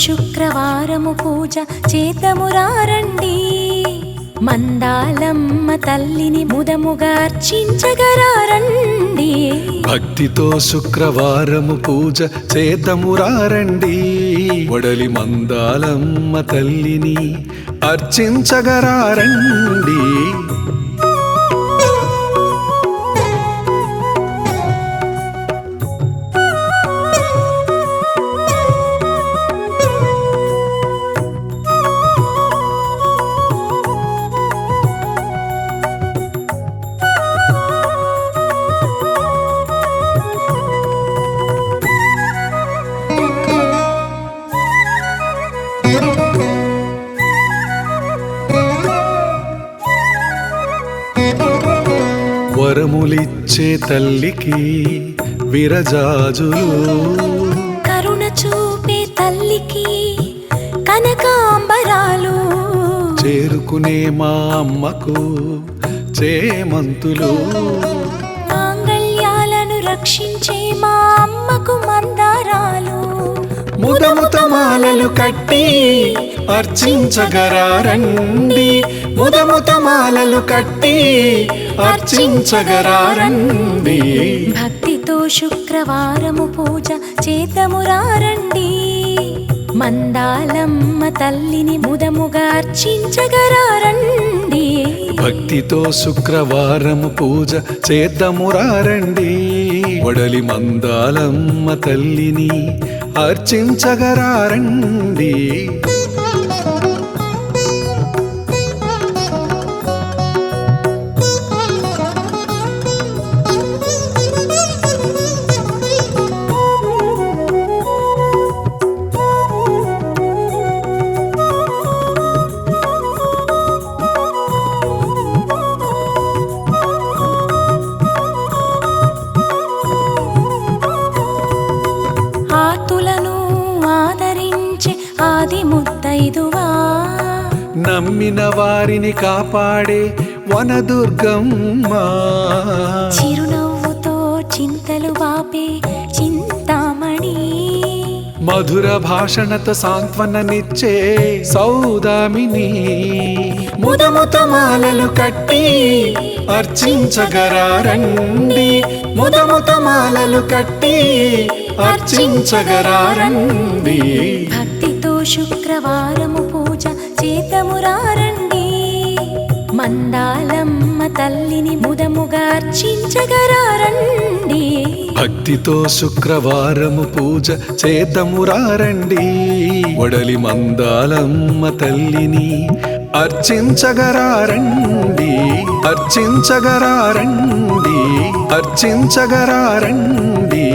శుక్రవారము పూజ చేద్దామురారండి. మందాలమ్మ తల్లిని ముదముగా అర్చించగరారండి. భక్తితో శుక్రవారము పూజ చేద్దామురారండి. వడలి మందాలమ్మ తల్లిని అర్చించగరారండి. వరములిచ్చే తల్లికి విరజాజులు, కరుణ చూపే తల్లికి కనకాంబరాలు, చేరుకునే మా అమ్మకు చేమంతులు, మాంగళ్యాలను రక్షించే మా అమ్మకు మందారాలు. ముదముతమాలలు కట్టి అర్చించగరారండి. ముదముతమాలలు కట్టి అర్చించగరారండి. భక్తితో శుక్రవారము పూజ చేద్దామురారండి. మందాలమ్మ తల్లిని ముదముగా అర్చించగరారండి. భక్తితో శుక్రవారము పూజ చేద్దామురారండి. వడలి మందాలమ్మ తల్లిని అర్చించగరారండి. ఆతులను ఆదరించే ఆది ముత్తైదువా, నమ్మిన వారిని కాపాడే వనదుర్గమ్మ, చిరునవ్వుతో చింతలు బాపే చింతామణి, మధుర భాషణతో సాంత్వననిచ్చే సౌదామిని. ముదముతమాలలు కట్టి అర్చించగరారండి. ముదముతమాలలు కట్టి అర్చించగరారండి. భక్తితో శుక్రవారము పూజ చేద్దామురారండి. మందాలమ్మ తల్లిని ముదముగా అర్చించగరారండి. భక్తితో శుక్రవారము పూజ చేద్దామురారండి. వడలి మందాలమ్మ తల్లిని అర్చించగరారండి. అర్చించగరారండి. అర్చించగరారండి.